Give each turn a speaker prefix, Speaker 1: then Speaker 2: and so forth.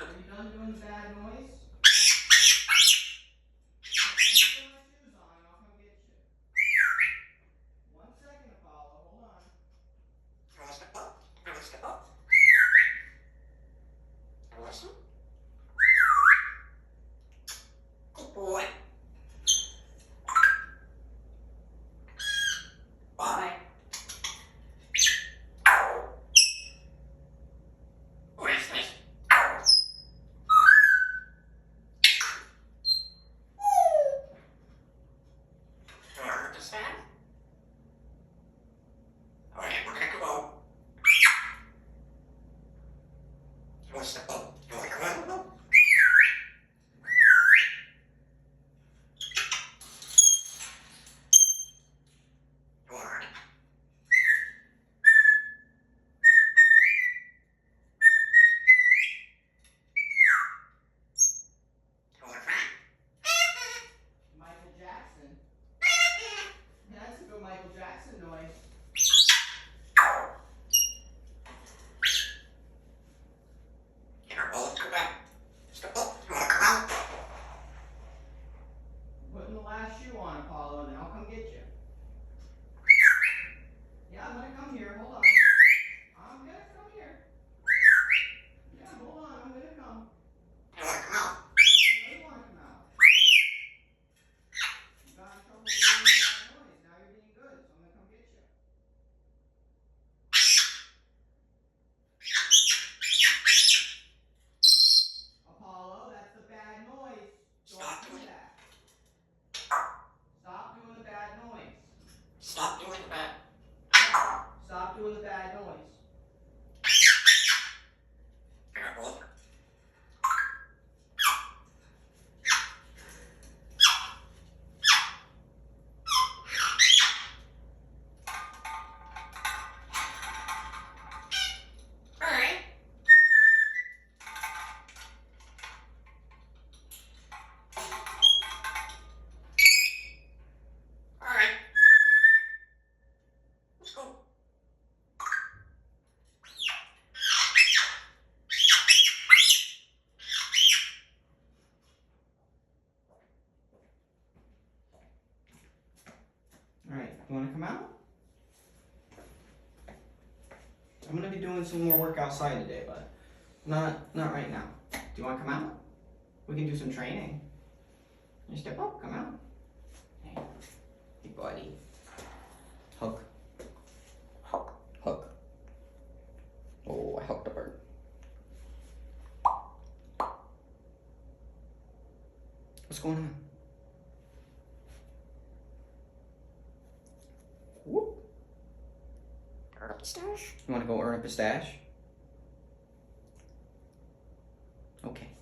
Speaker 1: Are you done doing the bad noise? Okay, let me put my shoes on and I'll come get you. 1 second, Apollo. Hold on. Michael Jackson. That's a good Michael Jackson noise. Putting the last shoe on, Apollo, and then I'll come get you. Yeah, I'm gonna come here. Hold on. I'm gonna come here. Yeah, hold on. I'm gonna come. I know you wanna come out. You got in trouble with doing bad noise. Now you're being good, so I'm gonna come get you. Apollo, that's the bad noise. Don't do that. Stop doing the bad noise. Stop doing the bad noise. Alright, you wanna come out? I'm gonna be doing some more work outside today, but not right now. Do you wanna come out? We can do some training. You step up, come out. Hey, hey buddy. Hook. Hook. Hook. Oh, I hooked a bird. What's going on? Whoop. Earn up a stash? You wanna go earn up a stash? Okay.